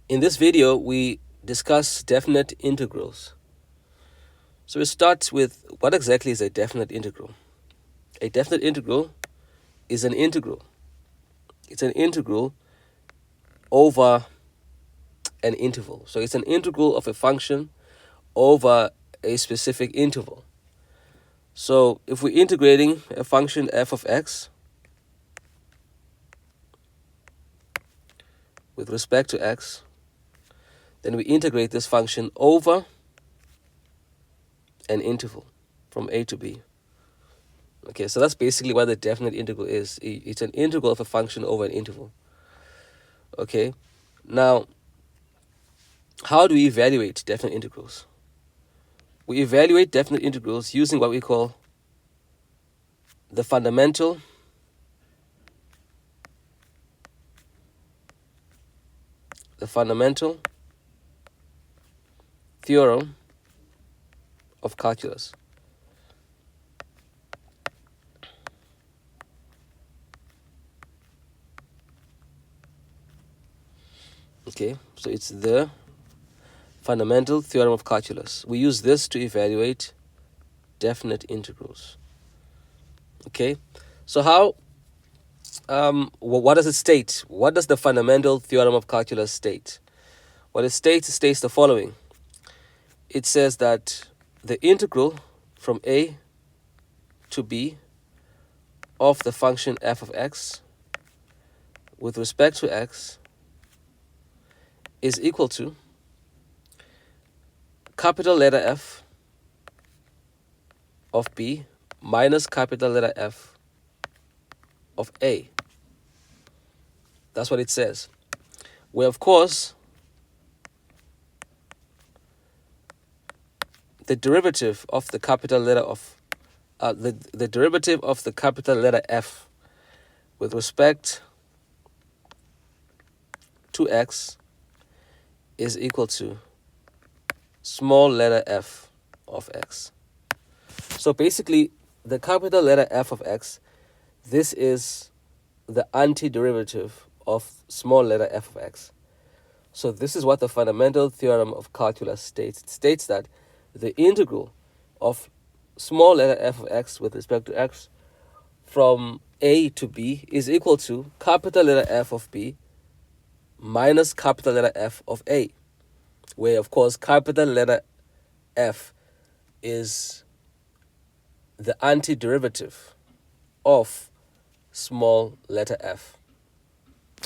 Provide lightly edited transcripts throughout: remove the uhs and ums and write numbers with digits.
In this video, we discuss definite integrals. So we start with what exactly is a definite integral? A definite integral is an integral. It's an integral over an interval. So it's an integral of a function over a specific interval. So if we're integrating a function f of x with respect to x, then we integrate this function over an interval from a to b. Okay, so that's basically what the definite integral is. It's an integral of a function over an interval. Okay, now how do we evaluate definite integrals? We evaluate definite integrals using what we call the fundamental theorem of calculus. Okay, so it's the fundamental theorem of calculus. We use this to evaluate definite integrals. Okay, so how what does it state? What does the fundamental theorem of calculus state? What it states the following. It says that the integral from a to b of the function f of x with respect to x is equal to capital letter F of b minus capital letter F of a. That's what it says. Where, of course, the derivative of the capital letter of the derivative of the capital letter F with respect to x is equal to small letter f of x. So basically, the capital letter f of x, this is the antiderivative of small letter f of x. So this is what the fundamental theorem of calculus states. It states that the integral of small letter f of x with respect to x from a to b is equal to capital letter F of b minus capital letter F of a, where, of course, capital letter F is the antiderivative of small letter f.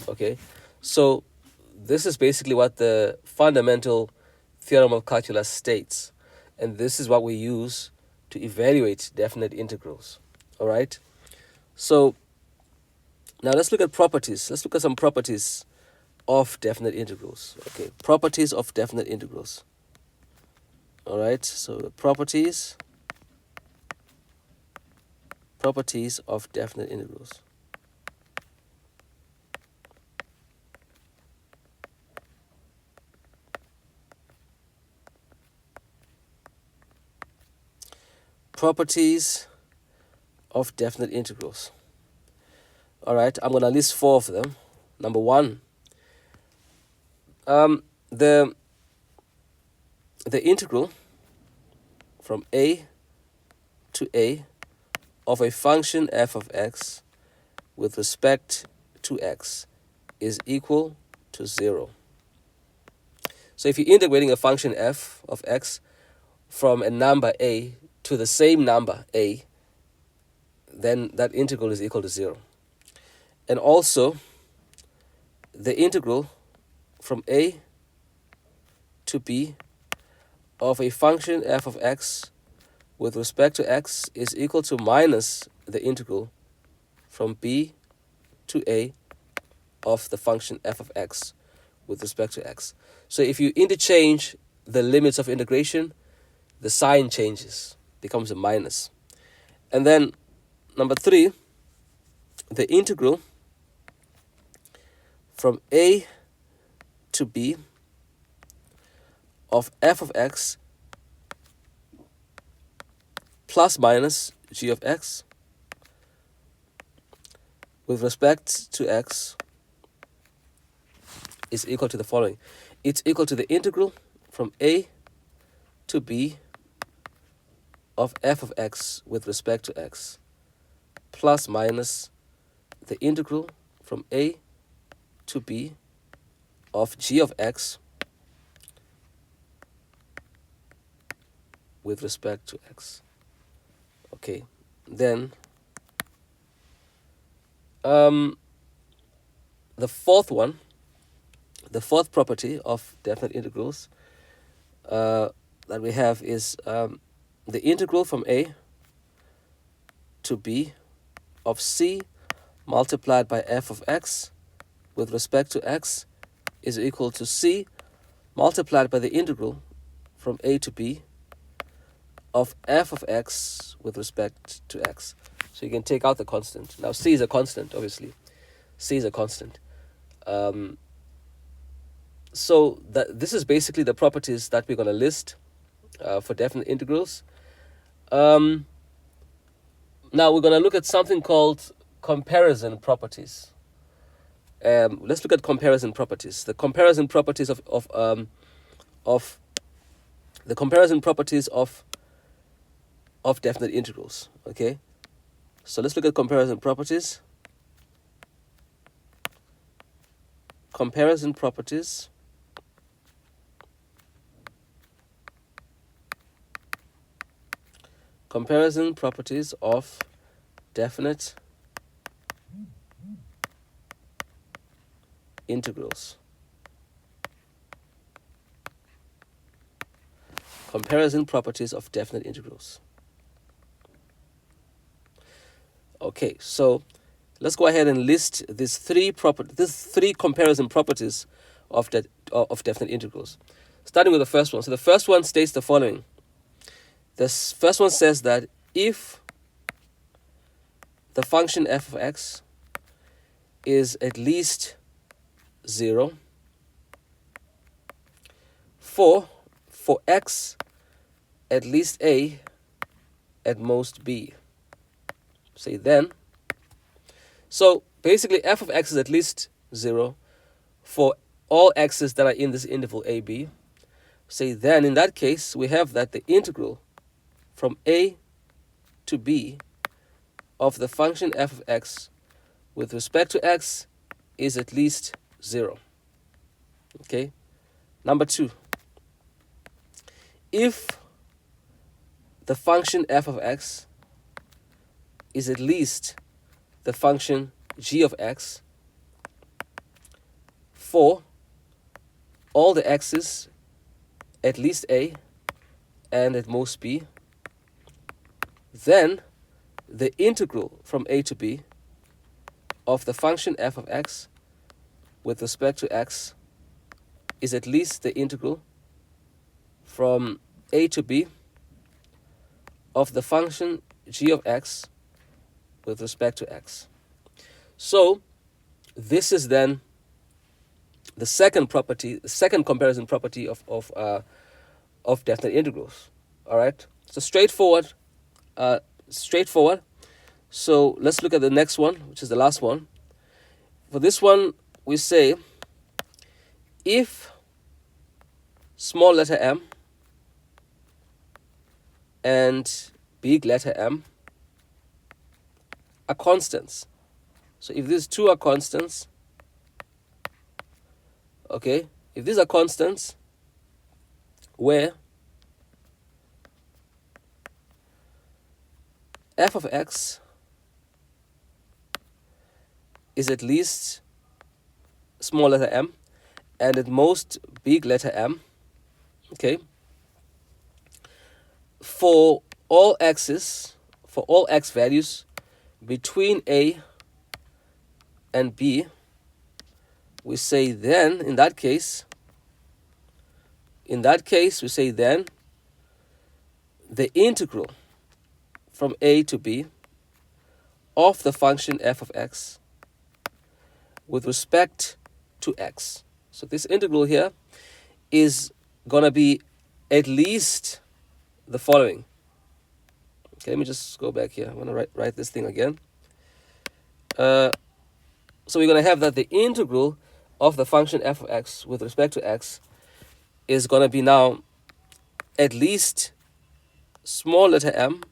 Okay, so this is basically what the fundamental theorem of calculus states, and this is what we use to evaluate definite integrals. All right, so now let's look at properties. Let's look at some properties of definite integrals. Okay, properties of definite integrals. All right, so the properties of definite integrals. Properties of definite integrals. All right, I'm going to list 4 of them. Number 1, the integral from a to a of a function f of x with respect to x is equal to 0. So if you're integrating a function f of x from a number a to the same number a, then that integral is equal to 0. And also, the integral from a to b of a function f of x with respect to x is equal to minus the integral from b to a of the function f of x with respect to x. So if you interchange the limits of integration, the sign changes, becomes a minus. And then number 3, the integral from a to b of f of x plus minus g of x with respect to x is equal to the following. It's equal to the integral from a to b of f of x with respect to x plus minus the integral from a to b of g of x with respect to x. Okay, then the fourth property of definite integrals that we have is the integral from a to b of c multiplied by f of x with respect to x is equal to c multiplied by the integral from a to b of f of x with respect to x. So you can take out the constant. Now c is a constant, obviously. C is a constant. So this is basically the properties that we're going to list for definite integrals. Now we're going to look at something called comparison properties. Let's look at comparison properties. The comparison properties of the comparison properties of definite integrals. Okay, so let's look at comparison properties. Comparison properties of definite integrals. Comparison properties of definite integrals. Okay, so let's go ahead and list these three comparison properties of definite integrals. Starting with the first one. So the first one states the following. This first one says that if the function f of x is at least 0 for x at least a, at most b. Say then. So basically f of x is at least 0 for all x's that are in this interval a, b. Say then, in that case, we have that the integral from a to b of the function f of x with respect to x is at least 0. Okay. Number 2. If the function f of x is at least the function g of x for all the x's at least a and at most b, then the integral from a to b of the function f of x with respect to x is at least the integral from a to b of the function g of x with respect to x. So this is then the second comparison property of definite integrals. All right, so straightforward. So let's look at the next one, which is the last one. For this one, we say if small letter m and big letter m are constants. So if these two are constants, okay, if these are constants where f of x is at least small letter m and at most big letter m, okay, for all x values between a and b, we say then, in that case, we say then the integral from a to b of the function f of x with respect to x. So this integral here is going to be at least the following. Okay, let me just go back here. I want to write this thing again. So we're going to have that the integral of the function f of x with respect to x is going to be now at least small letter m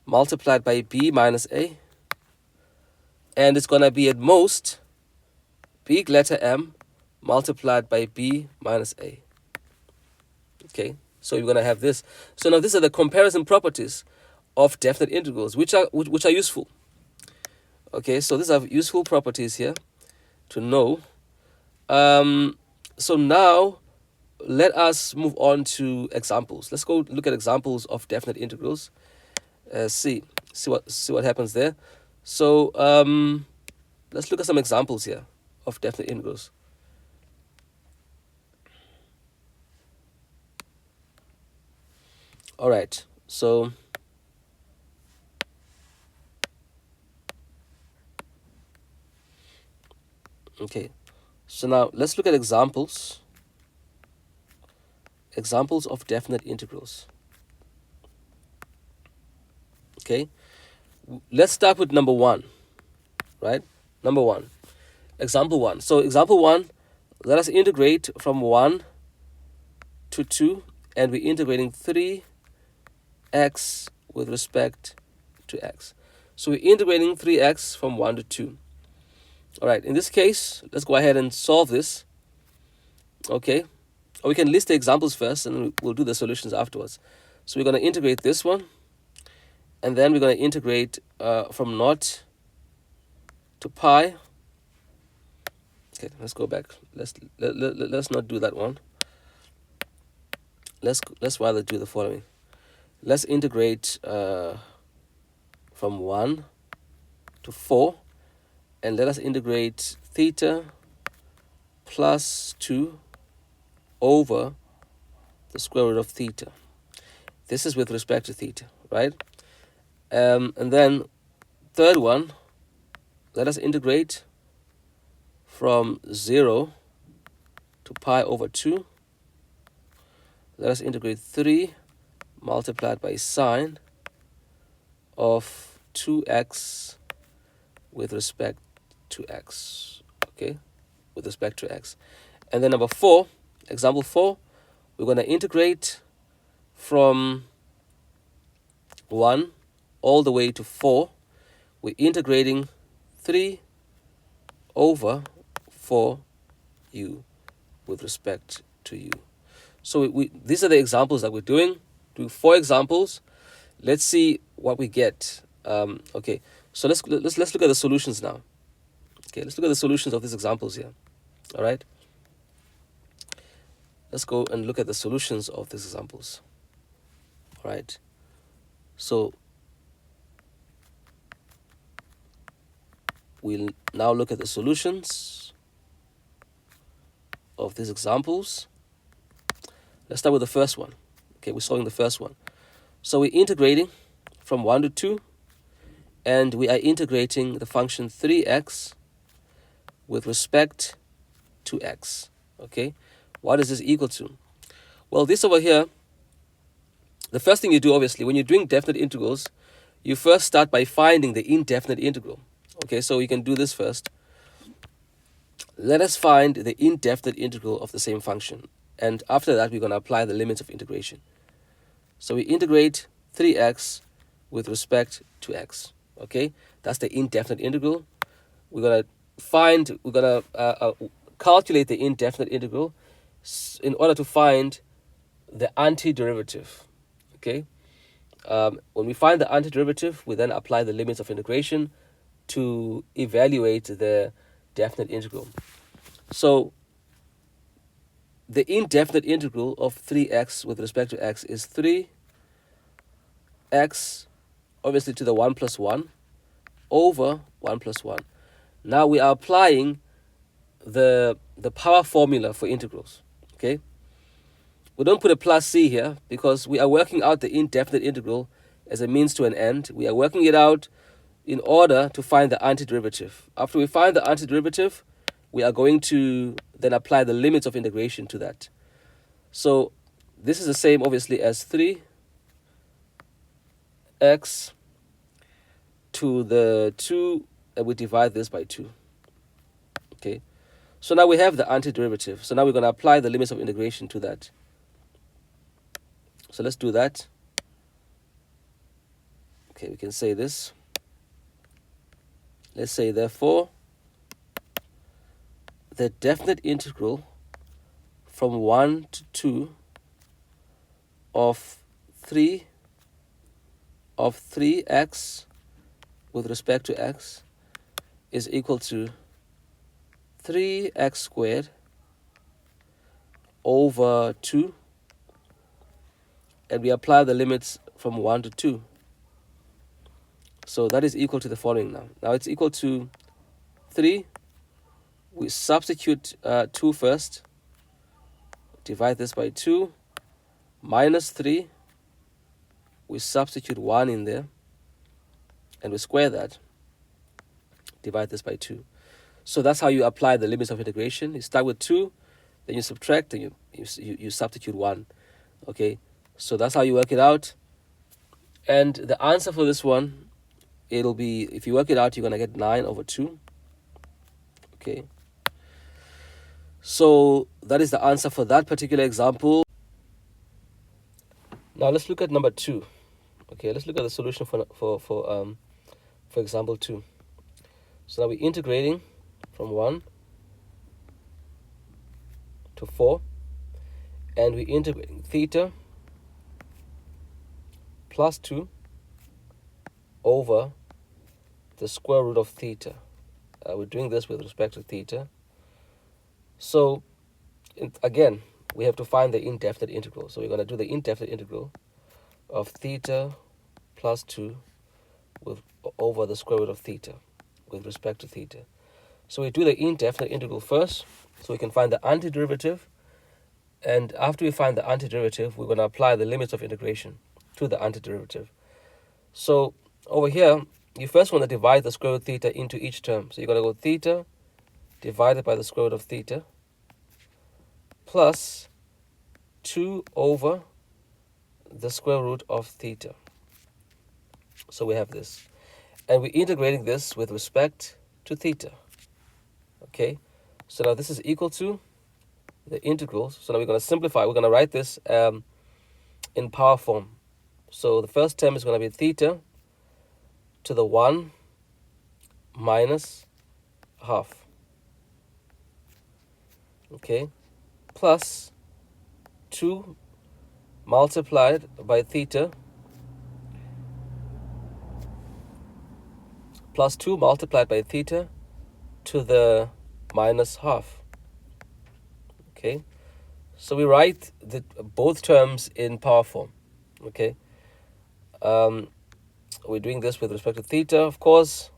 multiplied by b minus a, and it's going to be at most big letter m multiplied by b minus a. Okay, so you're going to have this. So now these are the comparison properties of definite integrals, which are useful. Okay, so these are useful properties here to know. So now let us move on to examples. Let's go look at examples of definite integrals. See what happens there. So let's look at some examples here of definite integrals. All right, so okay, so now let's look at examples of definite integrals. Okay, let's start with number one, right? Number one, example one. So example one, let us integrate from 1 to 2, and we're integrating 3x with respect to x. So we're integrating 3x from 1 to 2. All right, in this case, let's go ahead and solve this. Okay, or we can list the examples first and we'll do the solutions afterwards. So we're going to integrate this one, and then we're going to integrate from 0 to pi. Okay, let's go back. Let's not do that one. Let's rather do the following. Let's integrate from 1 to 4, and let us integrate theta plus 2 over the square root of theta. This is with respect to theta, right? And then third one, let us integrate from 0 to pi over 2. Let us integrate 3 multiplied by sine of 2x with respect to x. Okay, with respect to x. And then number 4, example 4, we're going to integrate from 1 all the way to 4. We're integrating 3 over 4u with respect to u. So these are the examples that we're doing. Do 4 examples. Let's see what we get. Okay, so let's look at the solutions now. Okay, let's look at the solutions of these examples here. All right. Let's go and look at the solutions of these examples. All right. So we'll now look at the solutions of these examples. Let's start with the first one. Okay, we're solving the first one. So we're integrating from 1 to 2, and we are integrating the function 3x with respect to x. Okay, what is this equal to? Well, this over here, the first thing you do, obviously, when you're doing definite integrals, you first start by finding the indefinite integral. Okay, so you can do this first. Let us find the indefinite integral of the same function. And after that, we're going to apply the limits of integration. So we integrate 3x with respect to x. Okay, that's the indefinite integral. We're going to calculate the indefinite integral in order to find the antiderivative. Okay, when we find the antiderivative, we then apply the limits of integration to evaluate the definite integral. So the indefinite integral of 3x with respect to x is 3x, obviously to the 1 plus 1, over 1 plus 1. Now we are applying the power formula for integrals. Okay, we don't put a plus c here because we are working out the indefinite integral as a means to an end. We are working it out in order to find the antiderivative. After we find the antiderivative, we are going to then apply the limits of integration to that. So this is the same, obviously, as 3x to the 2, and we divide this by 2. Okay, So now we have the antiderivative. So now we're going to apply the limits of integration to that. So let's do that. Okay, we can say this. Let's say, therefore, the definite integral from 1 to 2 of 3x with respect to x is equal to 3x squared over 2, and we apply the limits from 1 to 2. So that is equal to the following now. Now it's equal to 3. We substitute 2 first. Divide this by 2. Minus 3. We substitute 1 in there. And we square that. Divide this by 2. So that's how you apply the limits of integration. You start with 2, then you subtract, and you substitute 1. Okay, so that's how you work it out. And the answer for this one, it'll be, if you work it out, you're going to get 9 over 2. Okay, so that is the answer for that particular example. Now let's look at number 2. Okay, let's look at the solution for example 2. So now we're integrating from 1 to 4, and we're integrating theta plus 2 over the square root of theta. We're doing this with respect to theta. So again, we have to find the indefinite integral. So we're going to do the indefinite integral of theta plus 2 over the square root of theta with respect to theta. So we do the indefinite integral first, so we can find the antiderivative. And after we find the antiderivative, we're going to apply the limits of integration to the antiderivative. So over here, you first want to divide the square root of theta into each term. So you're going to go theta divided by the square root of theta plus 2 over the square root of theta. So we have this. And we're integrating this with respect to theta. Okay, so now this is equal to the integrals. So now we're going to simplify. We're going to write this in power form. So the first term is going to be theta to the 1 minus half. Okay, plus 2 multiplied by theta plus 2 multiplied by theta to the minus half. Okay, so we write both terms in power form. Okay, we're doing this with respect to theta, of course,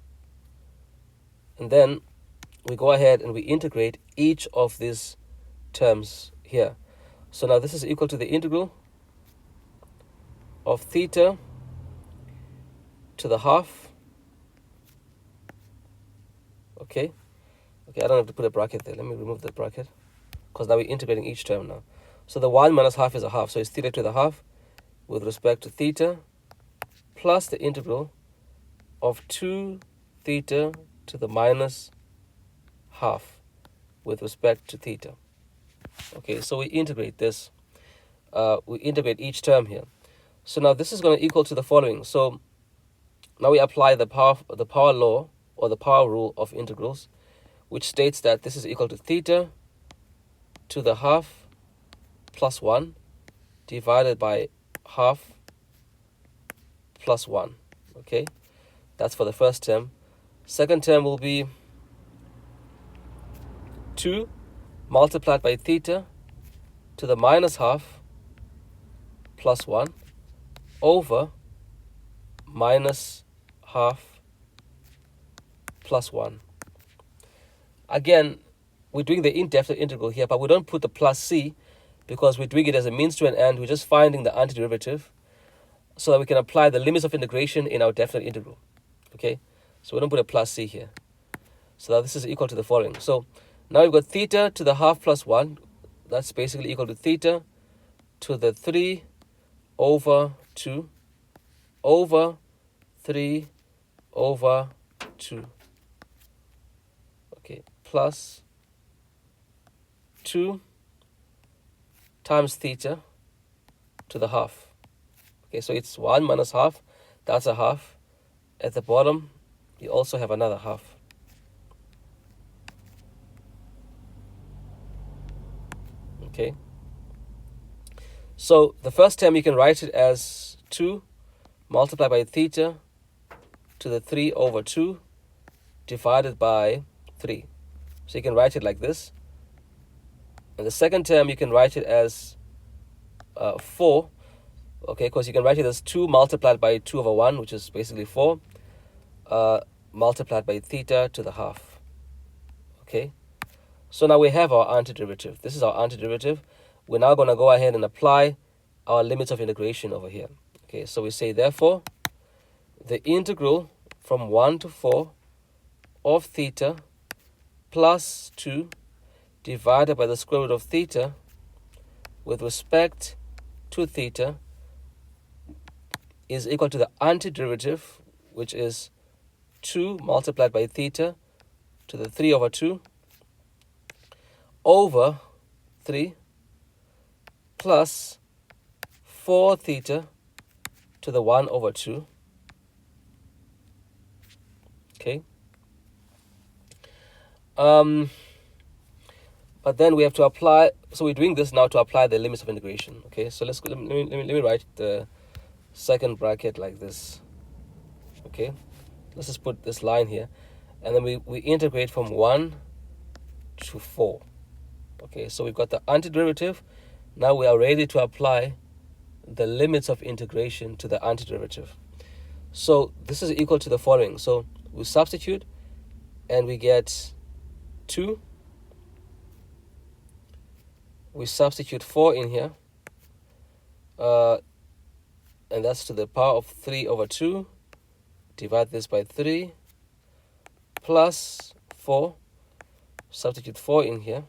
and then we go ahead and we integrate each of these terms here. So now this is equal to the integral of theta to the half. Okay, I don't have to put a bracket there. Let me remove the bracket, because now we're integrating each term now. So the 1 minus half is a half, so it's theta to the half with respect to theta plus the integral of 2 theta to the minus half with respect to theta. Okay, so we integrate this. We integrate each term here. So now this is going to equal to the following. So now we apply the power law, or the power rule of integrals, which states that this is equal to theta to the half plus 1 divided by half plus 1. Okay, that's for the first term. Second term will be 2 multiplied by theta to the minus half plus 1 over minus half plus 1. Again, we're doing the indefinite integral here, but we don't put the plus c because we're doing it as a means to an end. We're just finding the antiderivative so that we can apply the limits of integration in our definite integral. Okay, so we don't put a plus c here. So that this is equal to the following. So now we've got theta to the half plus 1. That's basically equal to theta to the 3 over 2 over 3 over 2. Okay, plus 2 times theta to the half. Okay, so it's 1 minus half. That's a half. At the bottom, you also have another half. Okay. So the first term, you can write it as 2 multiplied by theta to the 3 over 2 divided by 3. So you can write it like this. And the second term, you can write it as 4. Okay, because you can write it as 2 multiplied by 2 over 1, which is basically 4, multiplied by theta to the half. Okay, so now we have our antiderivative. This is our antiderivative. We're now going to go ahead and apply our limits of integration over here. Okay, so we say, therefore, the integral from 1 to 4 of theta plus 2 divided by the square root of theta with respect to theta is equal to the antiderivative, which is 2 multiplied by theta to the 3 over 2 over 3 plus 4 theta to the 1 over 2. Okay. But then we have to apply, so we're doing this now to apply the limits of integration. Okay, so let me write the second bracket like this. Okay, let's just put this line here, and then we integrate from 1 to 4. Okay, so we've got the antiderivative. Now we are ready to apply the limits of integration to the antiderivative. So this is equal to the following. So we substitute and we get 2. We substitute 4 in here, and that's to the power of 3 over 2. Divide this by 3 plus 4. Substitute 4 in here.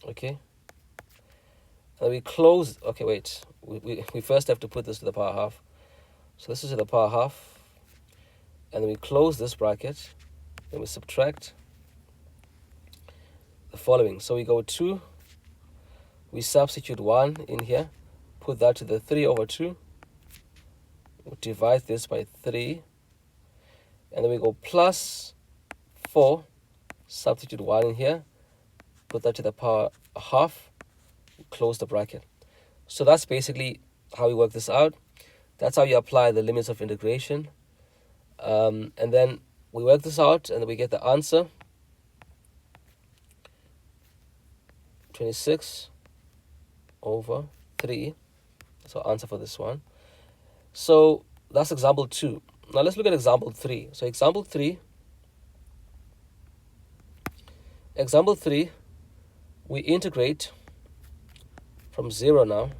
Okay. And we close. Okay, wait. We first have to put this to the power half. So this is to the power half. And then we close this bracket. Then we subtract the following. So we go 2. We substitute 1 in here. Put that to the 3 over 2. We divide this by 3. And then we go plus 4. Substitute 1 in here. Put that to the power half. Close the bracket. So that's basically how we work this out. That's how you apply the limits of integration. And then we work this out and then we get the answer. 26 over 3. So answer for this one. So that's example 2. Now let's look at example 3. So example 3, we integrate from 0 now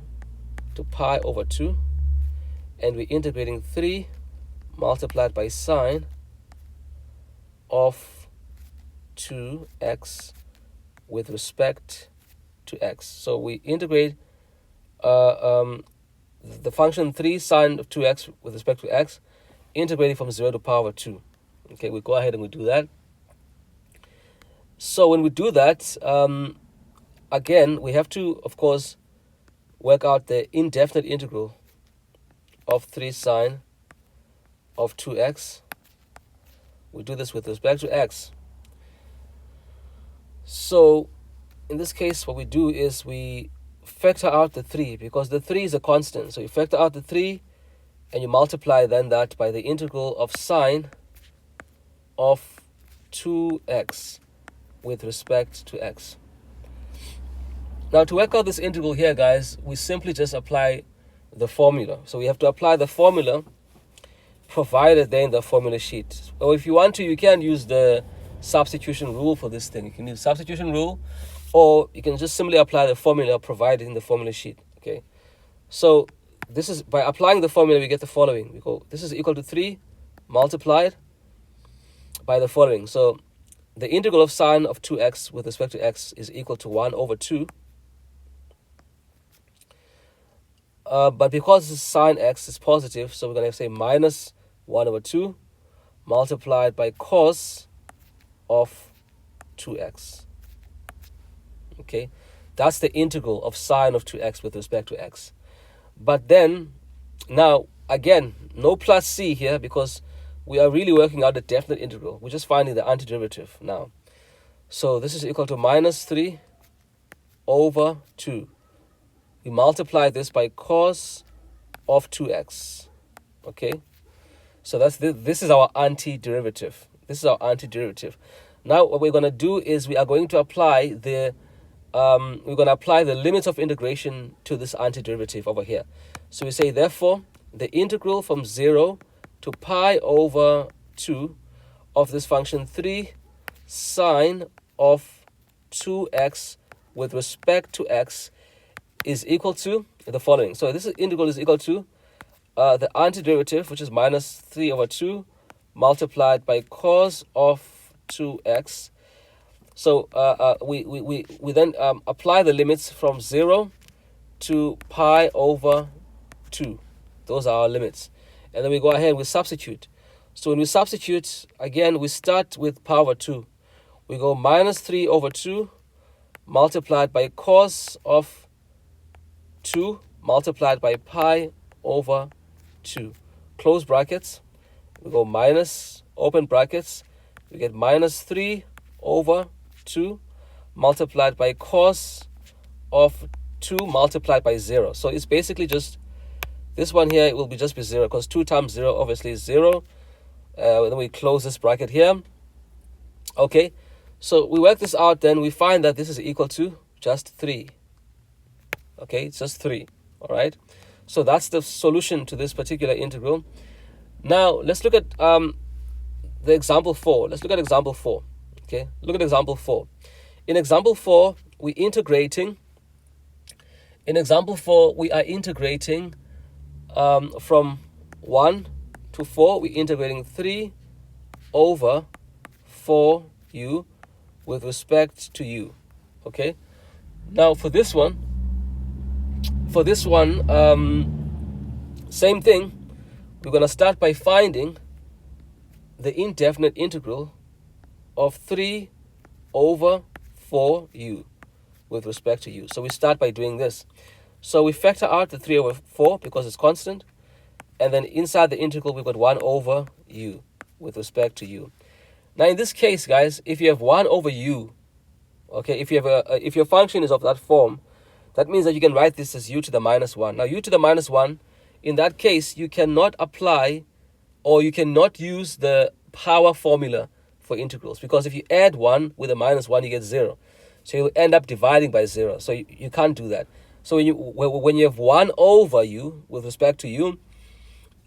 to pi over 2, and we're integrating 3 multiplied by sine of 2x with respect to x. So we integrate the function 3 sine of 2x with respect to x, integrating from 0 to power 2. Okay, we go ahead and we do that. So when we do that, again, we have to, of course, work out the indefinite integral of 3 sine of 2x. We do this with respect to x. So in this case, what we do is we factor out the 3, because the 3 is a constant. So you factor out the 3 and you multiply then that by the integral of sine of 2x with respect to x. Now to work out this integral here, guys, we simply just apply the formula. So we have to apply the formula provided there in the formula sheet. Or if you want to, you can use the substitution rule for this thing. You can use substitution rule, or you can just simply apply the formula provided in the formula sheet. Okay, so this is, by applying the formula, we get the following. We go, this is equal to 3 multiplied by the following. So the integral of sine of 2x with respect to x is equal to 1 over 2. But because sine x is positive, so we're going to say minus 1 over 2 multiplied by cos of 2x. Okay, that's the integral of sine of 2x with respect to x. But then, now, again, no plus c here because we are really working out the definite integral. We're just finding the antiderivative now. So this is equal to minus 3 over 2. We multiply this by cos of 2x. Okay, so that's this is our antiderivative. This is our antiderivative. Now what we're going to do is we are going to apply the limits of integration to this antiderivative over here. So we say, therefore, the integral from 0 to pi over 2 of this function 3 sine of 2x with respect to x is equal to the following. So this integral is equal to the antiderivative, which is minus 3 over 2 multiplied by cos of 2x. So we then apply the limits from 0 to pi over 2. Those are our limits. And then we go ahead and we substitute. So when we substitute, again, we start with pi over 2. We go minus 3 over 2 multiplied by cos of 2 multiplied by pi over 2. Close brackets. We go minus, open brackets. We get minus 3 over 2 multiplied by cos of 2 multiplied by 0. So it's basically just, this one here, it will just be 0 because 2 times 0 obviously is 0. Then we close this bracket here. Okay, so we work this out, then we find that this is equal to just 3. Okay, it's just 3. All right, so that's the solution to this particular integral. Now let's look at the example 4. Let's look at example 4. Okay, look at example 4. In example 4, we are integrating from 1 to 4. We're integrating 3 over 4u with respect to u. Okay, now for this one, same thing. We're going to start by finding the indefinite integral of 3 over 4u with respect to u. So we start by doing this. So we factor out the 3 over 4 because it's constant. And then inside the integral, we've got 1 over u with respect to u. Now in this case, guys, if you have 1 over u, okay, if your function is of that form, that means that you can write this as u to the minus 1. Now u to the minus 1, in that case, you cannot apply or you cannot use the power formula for integrals, because if you add 1 with a minus 1, you get 0. So you'll end up dividing by 0. So you can't do that. So when you have 1 over u with respect to u,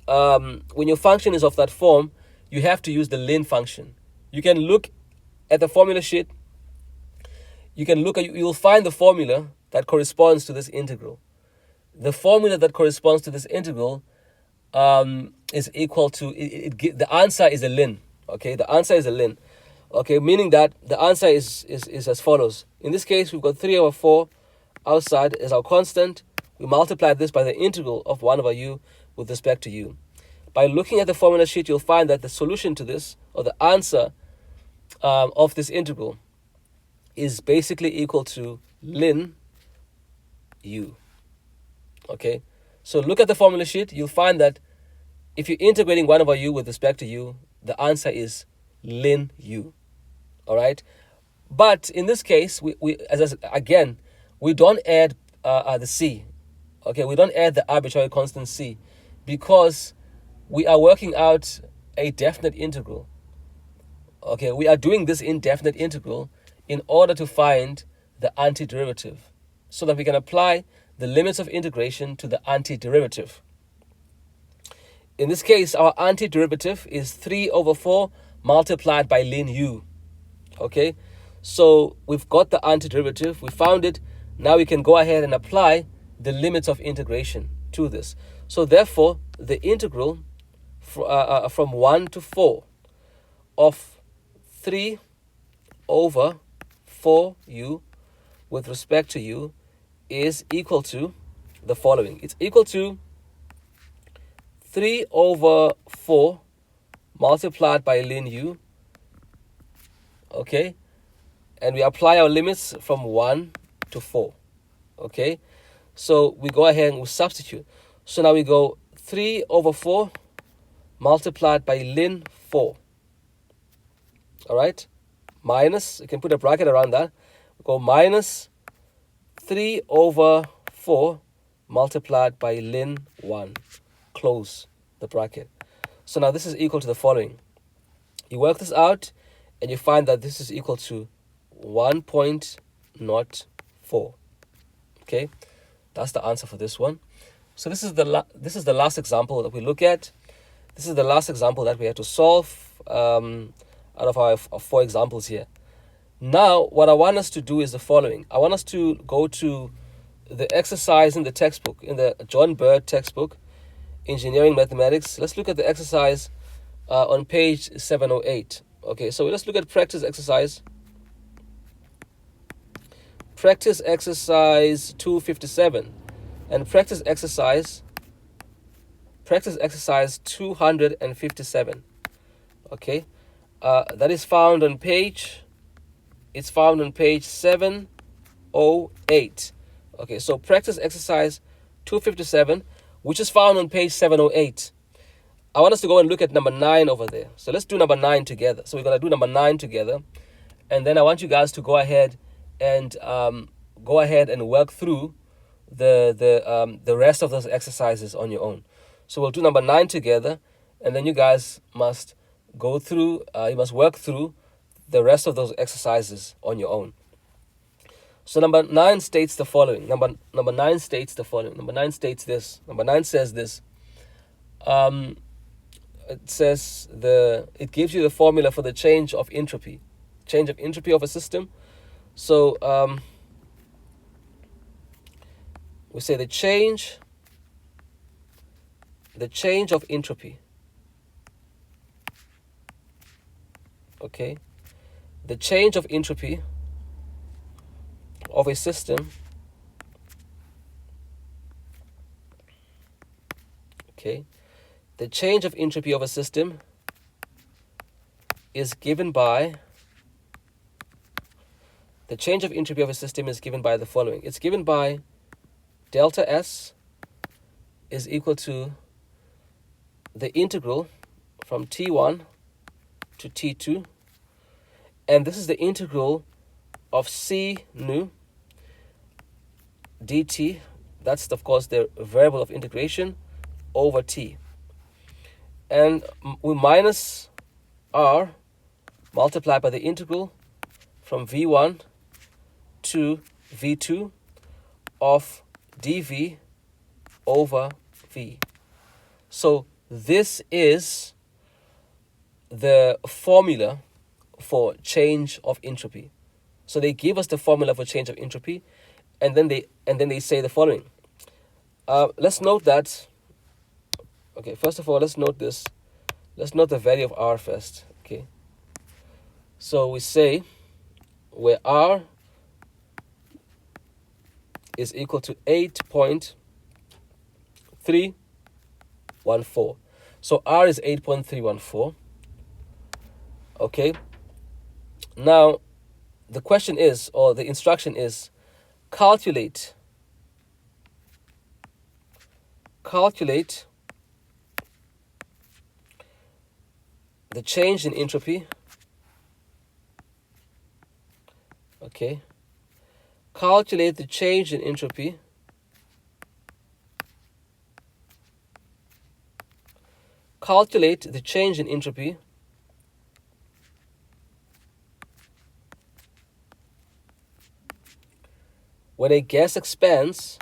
when your function is of that form, you have to use the ln function. You can look at the formula sheet. You'll find the formula that corresponds to this integral. The formula that corresponds to this integral is equal to, the answer is a ln. Okay, the answer is a ln. Okay, meaning that the answer is as follows. In this case, we've got 3 over 4 outside as our constant. We multiply this by the integral of 1 over u with respect to u. By looking at the formula sheet, you'll find that the solution to this, or the answer of this integral, is basically equal to ln u. Okay, so look at the formula sheet. You'll find that if you're integrating 1 over u with respect to u, the answer is ln u. All right, but in this case, we don't add the c. Okay, we don't add the arbitrary constant c because we are working out a definite integral. Okay, we are doing this indefinite integral in order to find the antiderivative so that we can apply the limits of integration to the antiderivative. In this case, our antiderivative is 3 over 4 multiplied by ln u. Okay, so we've got the antiderivative, we found it. Now we can go ahead and apply the limits of integration to this. So therefore, the integral from 1 to 4 of 3 over 4u with respect to u is equal to the following. It's equal to 3 over 4 multiplied by ln u, okay? And we apply our limits from 1 to 4, okay? So we go ahead and we substitute. So now we go 3 over 4 multiplied by ln 4, all right? Minus, you can put a bracket around that. We go minus 3 over 4 multiplied by ln 1, close the bracket. So now this is equal to the following. You work this out and you find that this is equal to 1.04. Okay, that's the answer for this one. So this is the last example that we look at. This is the last example that we had to solve out of our 4 examples here. Now, what I want us to do is the following. I want us to go to the exercise in the textbook, in the John Bird textbook, Engineering Mathematics. Let's look at the exercise on page 708. Okay, so let's look at practice exercise. Practice exercise 257 and practice exercise 257. Okay, that is found on page. It's found on page 708. Okay, so practice exercise 257, which is found on page 708. I want us to go and look at number 9 over there. So let's do number 9 together. So we're gonna do number 9 together, and then I want you guys to go ahead and work through the rest of those exercises on your own. So we'll do number 9 together, and then you guys must go through. You must work through the rest of those exercises on your own. So number 9 states the following. Number 9 states the following. Number 9 states this. Number 9 says this. It says it gives you the formula for the change of entropy of a system. So we say the change of entropy. Okay, the change of entropy of a system. Okay, the change of entropy of a system is given by. The change of entropy of a system is given by the following. It's given by delta S is equal to the integral from T1 to T2, and this is the integral of C nu dt. That's of course the variable of integration over T, and we minus R multiplied by the integral from V1 to V2 of dV over V. So this is the formula for change of entropy. So they give us the formula for change of entropy, and then they say the following. Let's note that. Okay, first of all, let's note this. Let's note the value of R first. Okay. So we say where R is equal to 8.314. So R is 8.314. Okay. Now, the question is, or the instruction is, calculate the change in entropy. Okay. Calculate the change in entropy when a gas expands.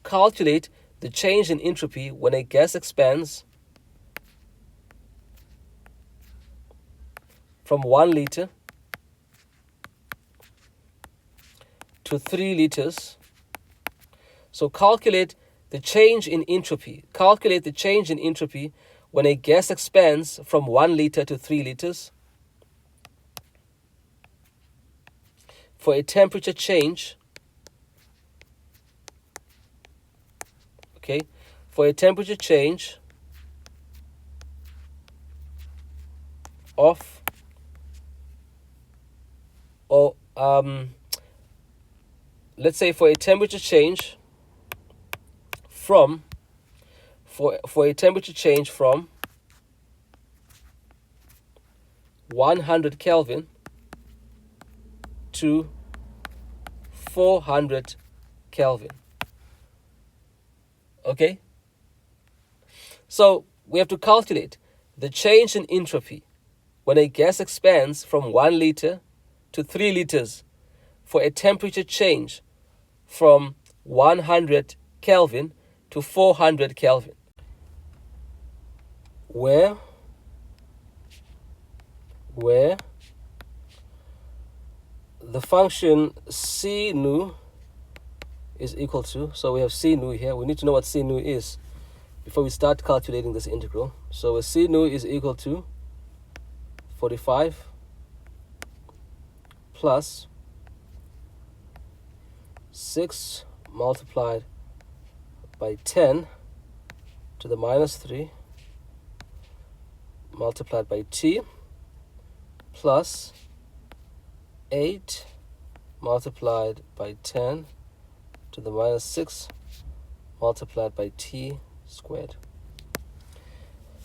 Calculate the change in entropy when a gas expands from 1 liter to 3 liters. So calculate the change in entropy. Calculate the change in entropy when a gas expands from 1 liter to 3 liters for a temperature change. Okay, for a temperature change of, or let's say for a temperature change from, for a temperature change from 100 Kelvin to 400 Kelvin. Okay? So we have to calculate the change in entropy when a gas expands from 1 liter to 3 liters for a temperature change from 100 Kelvin to 400 Kelvin. Where the function C nu is equal to, so we have C nu here. We need to know what C nu is before we start calculating this integral. So C nu is equal to 45 plus 6 multiplied by 10 to the minus 3 multiplied by t plus 8 multiplied by 10 to the minus 6 multiplied by t squared.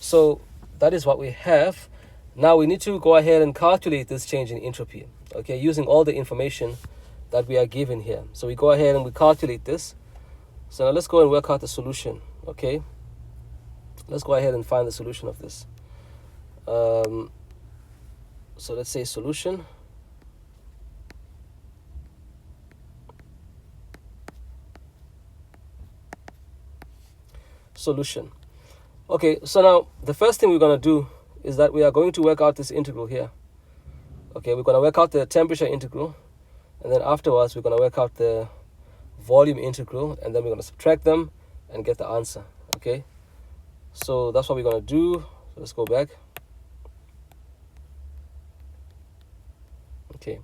So that is what we have. Now we need to go ahead and calculate this change in entropy, okay, using all the information that we are given here. So we go ahead and we calculate this. So now let's go and work out the solution, okay? Let's go ahead and find the solution of this. So let's say solution. Solution. Okay, so now the first thing we're going to do is that we are going to work out this integral here. Okay, we're going to work out the temperature integral, and then afterwards we're going to work out the volume integral, and then we're going to subtract them and get the answer. Okay, so that's what we're going to do. So let's go back. Okay,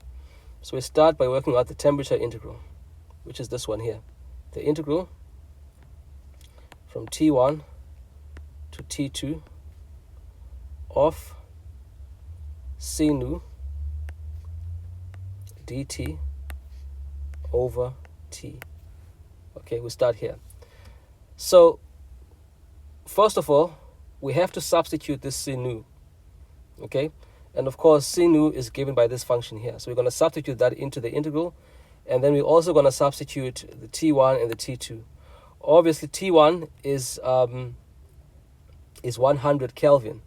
so we start by working out the temperature integral, which is this one here. The integral from T1 to T2 of C nu dt over T. Okay, we start here. So first of all, we have to substitute this C nu. Okay, and of course C nu is given by this function here. So we're going to substitute that into the integral, and then we're also going to substitute the T1 and the T2. Obviously T1 is 100 Kelvin,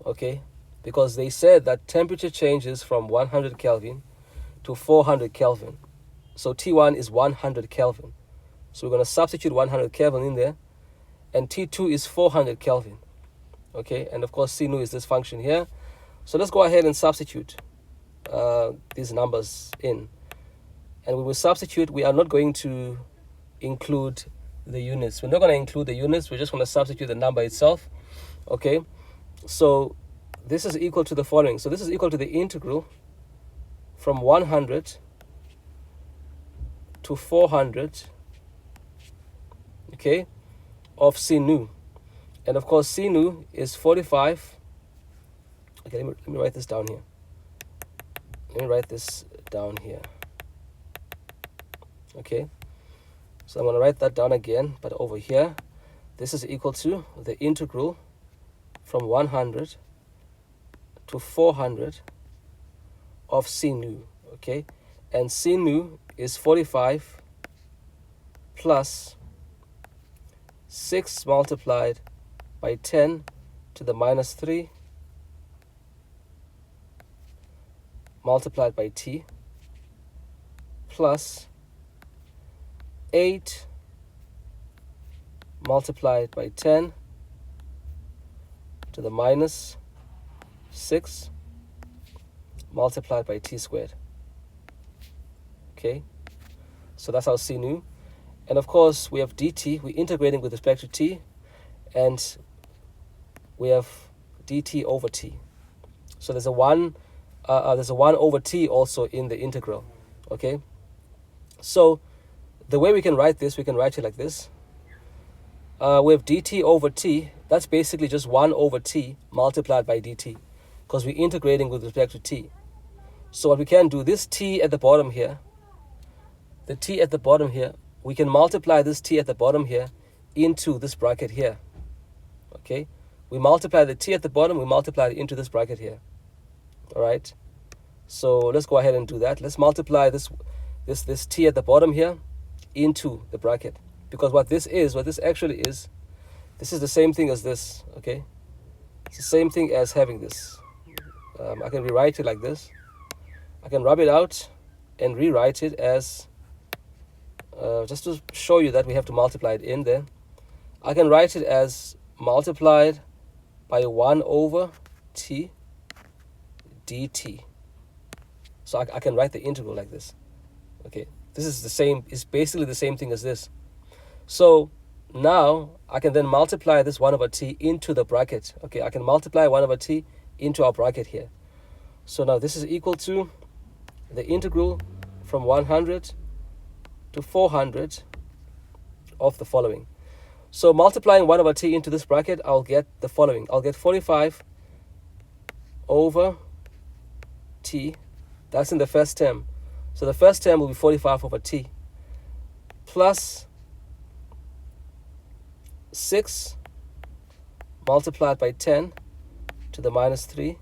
okay, because they said that temperature changes from 100 Kelvin to 400 Kelvin. So T1 is 100 Kelvin. So we're going to substitute 100 Kelvin in there, and T2 is 400 Kelvin, okay, and of course C nu is this function here. So let's go ahead and substitute these numbers in, and we will substitute. We are not going to include the units. We're not going to include the units. We're just going to substitute the number itself. Okay, so this is equal to the following. So this is equal to the integral from 100 to 400, okay, of C nu. And of course C nu is 45. Okay, let me write this down here. Let me write this down here. Okay, so I'm going to write that down again, but over here, this is equal to the integral from 100 to 400 of C nu, okay? And C nu is 45 plus 6 multiplied by 10 to the minus 3 multiplied by T plus 8 multiplied by 10 to the minus 6 multiplied by T squared. Okay, so that's our C nu. And of course we have dt, we're integrating with respect to t, and we have dt over t. So there's a 1 over t also in the integral. Okay, so the way we can write this, we can write it like this. we have dt over t. That's basically just 1 over t multiplied by dt, because we're integrating with respect to t. So what we can do, this t at the bottom here, the t at the bottom here, we can multiply this t at the bottom here into this bracket here. Okay, we multiply the t at the bottom, we multiply it into this bracket here. All right, so let's go ahead and do that. Let's multiply this t at the bottom here into the bracket, because what this actually is, this is the same thing as this. Okay, it's the same thing as having this. I can rewrite it like this. I can rub it out and rewrite it as, just to show you that we have to multiply it in there, I can write it as multiplied by 1 over t dt. So I can write the integral like this. Okay, this is the same, it's basically the same thing as this. So now I can then multiply this 1 over t into the bracket. Okay, I can multiply 1 over t into our bracket here. So now this is equal to the integral from 100 to 400 of the following. So multiplying 1 over t into this bracket, I'll get the following. I'll get 45 over t. That's in the first term. So the first term will be 45 over t plus 6 multiplied by 10 to the minus 3.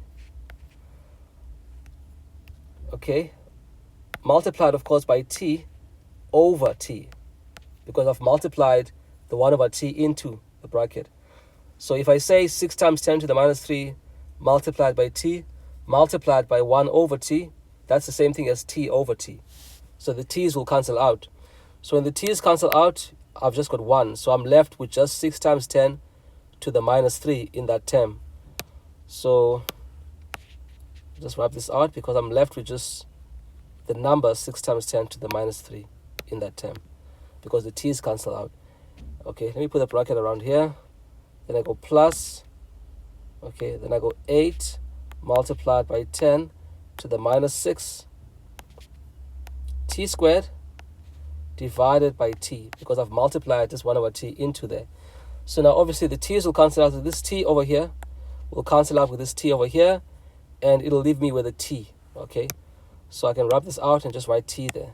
Okay, multiplied of course by t over t, because I've multiplied the 1 over t into the bracket. So if I say 6 times 10 to the minus 3 multiplied by t multiplied by 1 over t, that's the same thing as t over t. So the t's will cancel out. So when the t's cancel out, I've just got 1. So I'm left with just 6 times 10 to the minus 3 in that term. So just wrap this out, because I'm left with just the number 6 times 10 to the minus 3 in that term, because the t's cancel out. Okay, let me put a bracket around here. Then I go plus, okay, then I go 8 multiplied by 10 to the minus 6 t squared divided by t, because I've multiplied this 1 over t into there. So now obviously the t's will cancel out with this t over here, will cancel out with this t over here, and it'll leave me with a t. Okay, so I can rub this out and just write t there.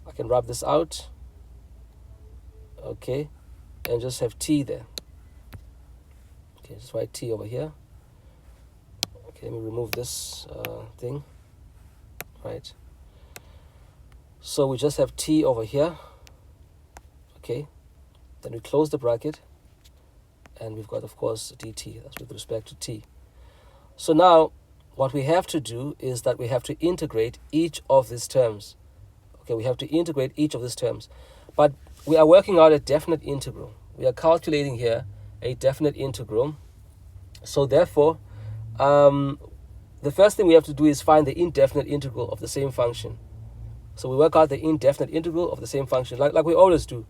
I can rub this out, okay, and just have t there. Okay, just write t over here. Okay, let me remove this thing. Right. So we just have t over here. Okay, then we close the bracket, and we've got, of course, dt. That's with respect to t. So now what we have to do is that we have to integrate each of these terms. Okay, we have to integrate each of these terms. But we are working out a definite integral. We are calculating here a definite integral. So therefore, the first thing we have to do is find the indefinite integral of the same function. So we work out the indefinite integral of the same function, like we always do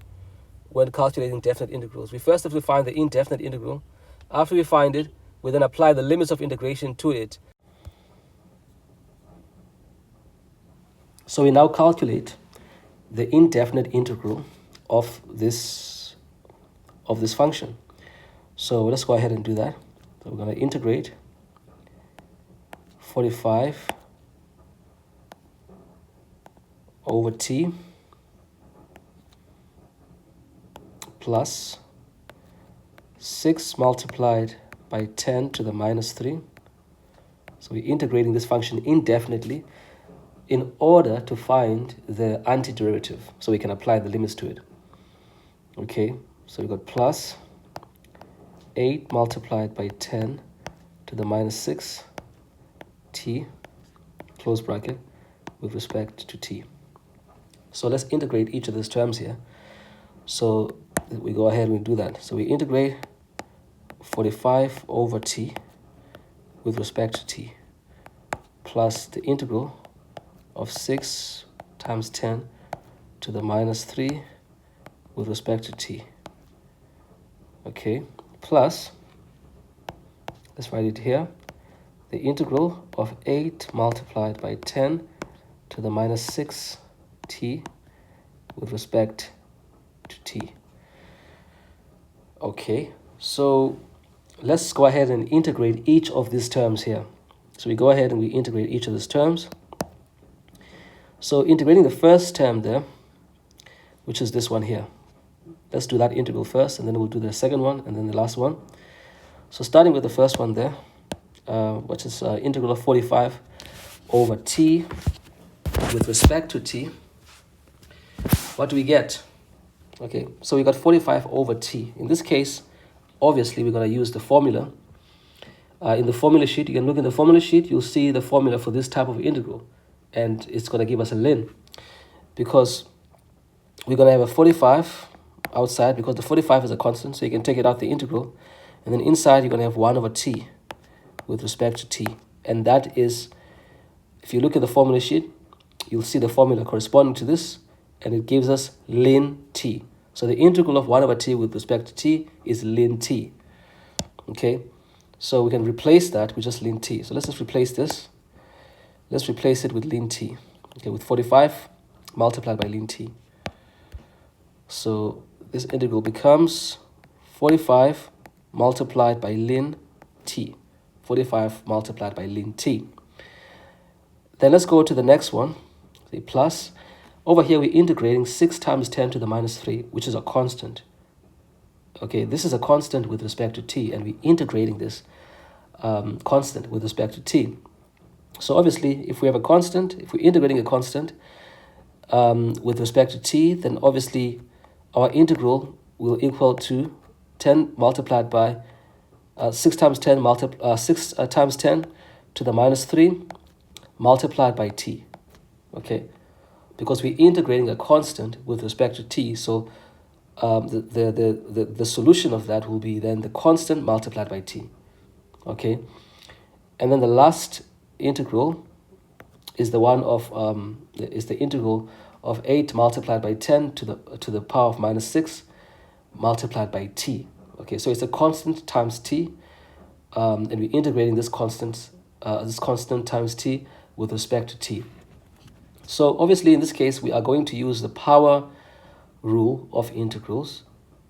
when calculating definite integrals. We first have to find the indefinite integral. After we find it, we then apply the limits of integration to it. So we now calculate the indefinite integral of this function. So let's go ahead and do that. So we're going to integrate 45 over t plus 6 multiplied by 10 to the minus 3. So we're integrating this function indefinitely in order to find the antiderivative, so we can apply the limits to it. Okay, so we got plus 8 multiplied by 10 to the minus 6 t, close bracket, with respect to t. So let's integrate each of these terms here. So we go ahead and we do that. So we integrate 45 over t with respect to t plus the integral of 6 times 10 to the minus 3 with respect to t. Okay, plus, let's write it here, the integral of 8 multiplied by 10 to the minus 6 t with respect to t. Okay, so let's go ahead and integrate each of these terms here. So we go ahead and we integrate each of these terms. So integrating the first term there, which is this one here. Let's do that integral first, and then we'll do the second one, and then the last one. So starting with the first one there, which is integral of 45 over t with respect to t. What do we get? Okay, so we got 45 over t. In this case, obviously, we're going to use the formula. In the formula sheet, you can look in the formula sheet, you'll see the formula for this type of integral. And it's going to give us a ln. Because we're going to have a 45 outside, because the 45 is a constant, so you can take it out the integral. And then inside, you're going to have 1 over t with respect to t. And that is, if you look at the formula sheet, you'll see the formula corresponding to this, and it gives us ln t. So the integral of 1 over t with respect to t is ln t. Okay, so we can replace that with just ln t. So let's just replace this. Let's replace it with ln t. Okay, with 45 multiplied by ln t. So this integral becomes 45 multiplied by ln t. 45 multiplied by ln t. Then let's go to the next one, the plus. Over here, we're integrating 6 times 10 to the minus 3, which is a constant. Okay, this is a constant with respect to t, and we're integrating this constant with respect to t. So obviously, if we have a constant, if we're integrating a constant with respect to t, then obviously our integral will equal to 10 multiplied by 6 times 10 times 10 to the minus 3 multiplied by t. Okay, because we're integrating a constant with respect to t, so the solution of that will be then the constant multiplied by t. Okay, and then the last integral is the one of is the integral of 8 multiplied by 10 to the power of minus 6 multiplied by t. Okay, so it's a constant times t, and we're integrating this constant times t with respect to t. So obviously in this case, we are going to use the power rule of integrals,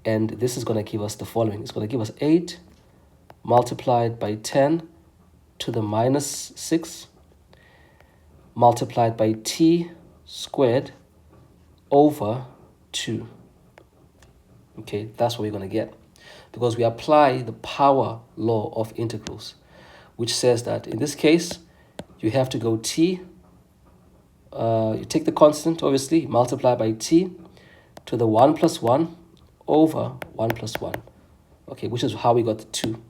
and this is going to give us the following. It's going to give us 8 multiplied by 10 to the minus 6 multiplied by t squared over 2. Okay, that's what we're going to get, because we apply the power law of integrals, which says that in this case, you have to go t, you take the constant, obviously, multiply by t to the 1 plus 1 over 1 plus 1. Okay, which is how we got the 2.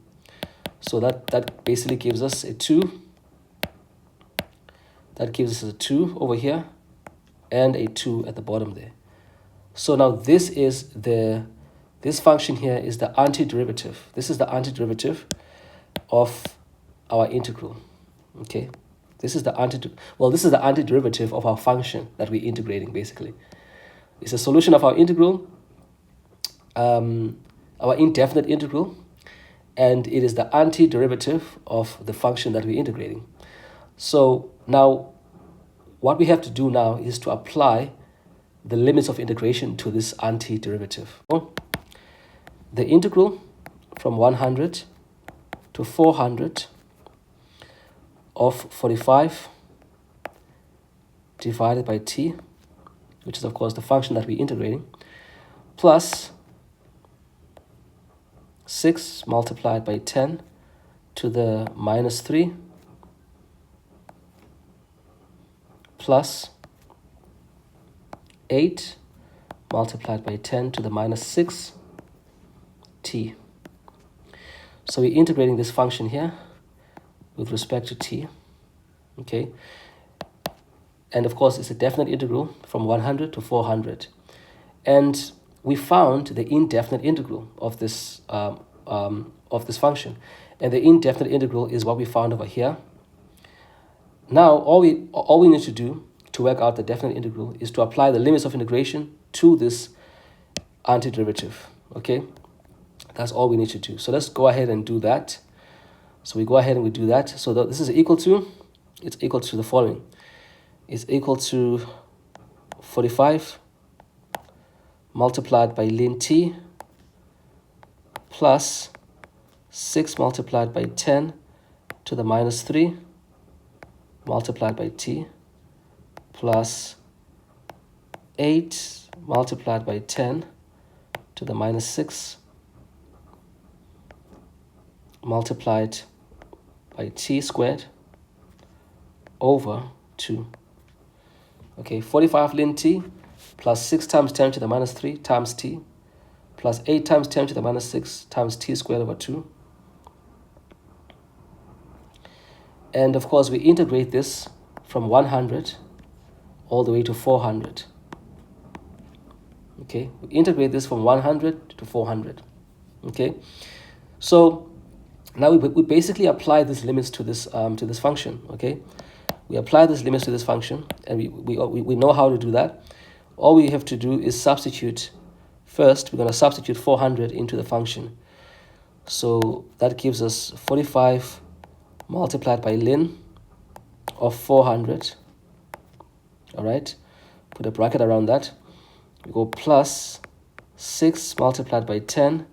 So that basically gives us a 2. That gives us a 2 over here and a 2 at the bottom there. So now this function here is the antiderivative. This is the antiderivative of our integral. Okay, this is the antiderivative of our function that we're integrating, basically. It's a solution of our integral, our indefinite integral, and it is the antiderivative of the function that we're integrating. So now what we have to do now is to apply the limits of integration to this antiderivative. The integral from 100 to 400 of 45 divided by t, which is of course the function that we're integrating, plus 6 multiplied by 10 to the minus 3 plus 8 multiplied by 10 to the minus 6 t. So we're integrating this function here with respect to t. Okay, and of course it's a definite integral from 100 to 400, and we found the indefinite integral of this function, and the indefinite integral is what we found over here. Now all we need to do to work out the definite integral is to apply the limits of integration to this antiderivative. Okay, that's all we need to do. So let's go ahead and do that. So we go ahead and we do that. So this is equal to, the following. It's equal to 45 multiplied by ln t plus 6 multiplied by 10 to the minus 3 multiplied by t plus 8 multiplied by 10 to the minus 6 multiplied by t squared over 2. Okay, 45 ln t plus 6 times 10 to the minus 3 times t plus 8 times 10 to the minus 6 times t squared over 2. And of course, we integrate this from 100 all the way to 400. Okay, we integrate this from 100 to 400. Okay, so now we basically apply these limits to this function. Okay, we apply these limits to this function, and we know how to do that. All we have to do is substitute. First, we're going to substitute 400 into the function. So that gives us 45 multiplied by ln of 400. All right, put a bracket around that. We go plus 6 multiplied by 10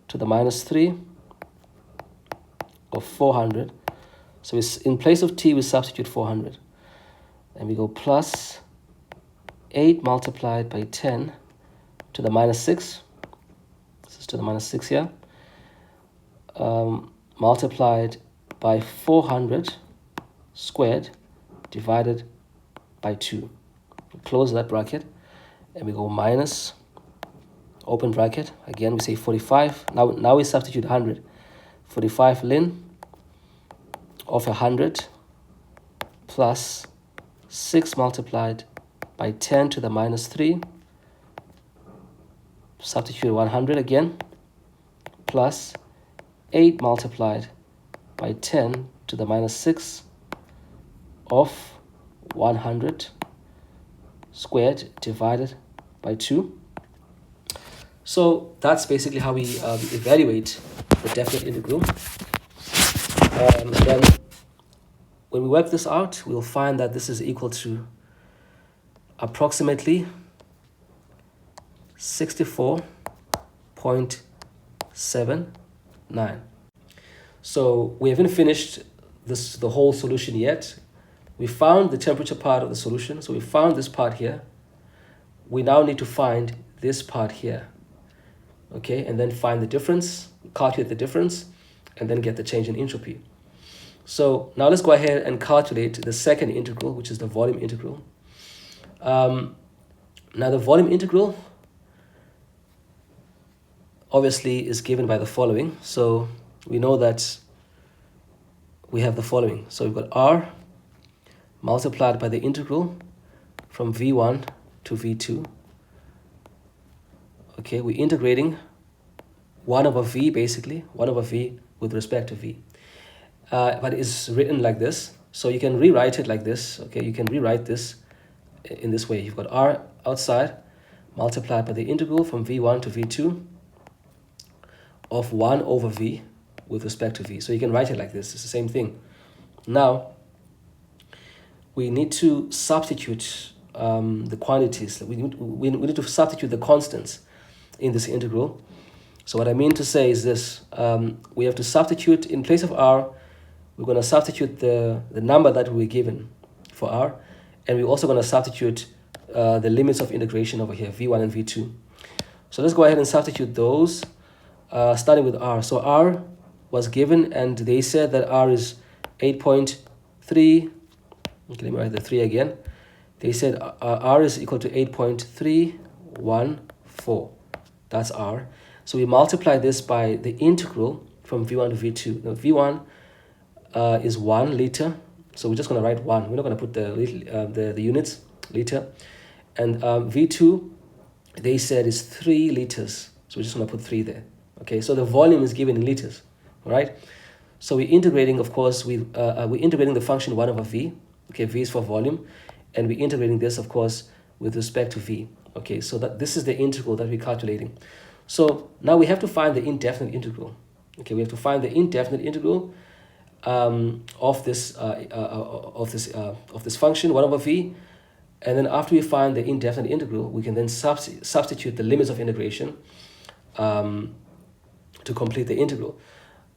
to the minus 3 of 400. So in place of t, we substitute 400. And we go plus 8 multiplied by 10 to the minus 6. This is to the minus 6 here. Multiplied by 400 squared divided by 2. We close that bracket and we go minus, open bracket. Again, we say 45. Now we substitute 100. 45 ln of 100 plus 6 multiplied by 10 to the minus 3. Substitute 100 again, plus 8 multiplied by 10 to the minus 6 of 100 squared divided by 2. So that's basically how we evaluate the definite integral. And then when we work this out, we'll find that this is equal to approximately 64.79. So we haven't finished the whole solution yet. We found the temperature part of the solution, so we found this part here. We now need to find this part here, okay, and then find the difference, calculate the difference, and then get the change in entropy. So now let's go ahead and calculate the second integral, which is the volume integral. Now the volume integral obviously is given by the following. So we know that we have the following. So we've got r multiplied by the integral from v1 to v2. Okay, we're integrating 1 over v, basically 1 over v with respect to v. But it's written like this, so you can rewrite it like this. Okay, you can rewrite this in this way. You've got r outside multiplied by the integral from v1 to v2 of 1 over v with respect to v. So you can write it like this. It's the same thing. Now we need to substitute the quantities. We need to substitute the constants in this integral. So what I mean to say is this: we have to substitute in place of r. We're going to substitute the number that we were given for r, and we're also going to substitute the limits of integration over here, v1 and v2. So let's go ahead and substitute those, starting with r. So r was given, and they said that r is 8.3. Okay, let me write the 3 again. They said r is equal to 8.314. That's r. So we multiply this by the integral from v1 to v2. Now v1 is 1 liter, so we're just going to write 1. We're not going to put the units, liter. And v2, they said is 3 liters, so we're just going to put 3 there. Okay, so the volume is given in liters, all right? So we're integrating, of course, we're integrating the function 1 over v. Okay, v is for volume, and we're integrating this, of course, with respect to v. Okay, so that this is the integral that we're calculating. So now we have to find the indefinite integral. Okay, we have to find the indefinite integral of this function 1 over v, And then after we find the indefinite integral, we can then substitute the limits of integration to complete the integral.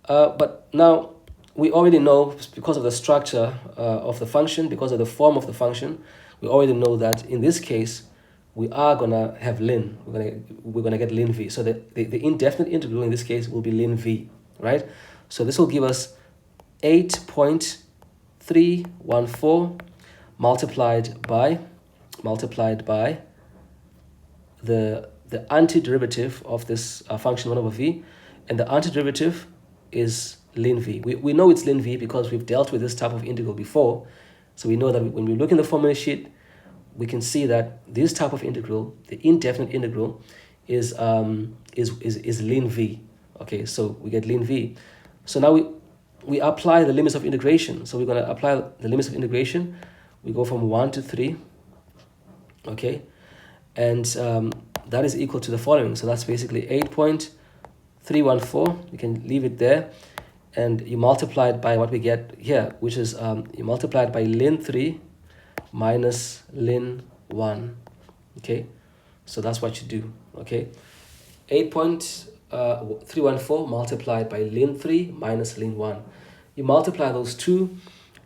But now we already know, because of the structure of the function, because of the form of the function, we already know that in this case we are gonna have ln. We're gonna get ln v. So the indefinite integral in this case will be ln v, right? So this will give us 8.314 multiplied by the antiderivative of this function 1 over v, and the antiderivative is ln v. We know it's ln v because we've dealt with this type of integral before. So we know that when we look in the formula sheet, we can see that this type of integral, the indefinite integral, is ln v. Okay, so we get ln v. So now we apply the limits of integration. So we're going to apply the limits of integration. We go from 1 to 3. Okay, and that is equal to the following. So that's basically 8.314. You can leave it there, and you multiply it by what we get here, which is you multiply it by ln 3 minus ln 1. Okay, so that's what you do. Okay, 8.314 multiplied by ln 3 minus ln 1. You multiply those two,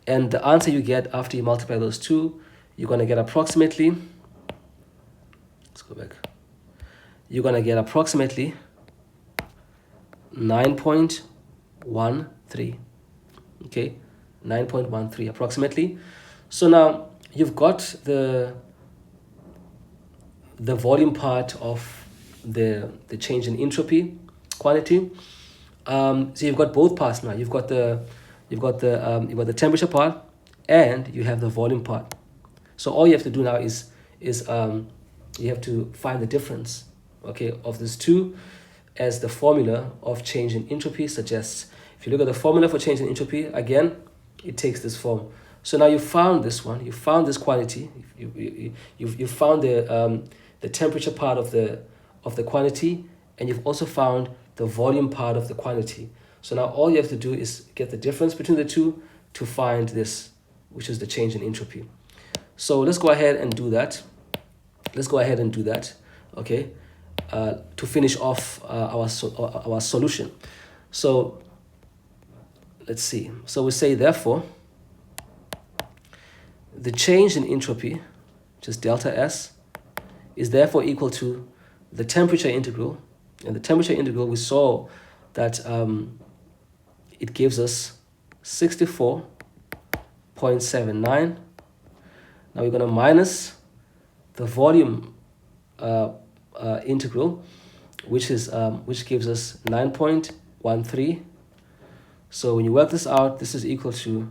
and the answer you get after you multiply those two, you're going to get approximately, let's go back, you're going to get approximately 9.13. Okay, 9.13 approximately. So now you've got the volume part of the change in entropy quantity. So you've got both parts now. You've got the temperature part, and you have the volume part. So all you have to do now is you have to find the difference, okay, of these two, as the formula of change in entropy suggests. If you look at the formula for change in entropy, again, it takes this form. So now you found this one, you found this quantity, you found the temperature part of the quantity, and you've also found the volume part of the quantity. So now all you have to do is get the difference between the two to find this, which is the change in entropy. So let's go ahead and do that. Okay, to finish off our solution. So let's see. So we say, therefore, the change in entropy, which is delta S, is therefore equal to the temperature integral. And the temperature integral, we saw that it gives us 64.79. Now we're going to minus the volume integral, which gives us 9.13. So when you work this out, this is equal to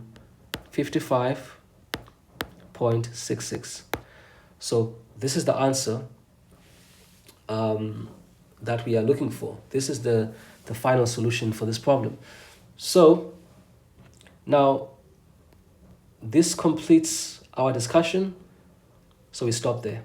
55.66. So this is the answer that we are looking for. This is the final solution for this problem. So now this completes our discussion. So we stop there.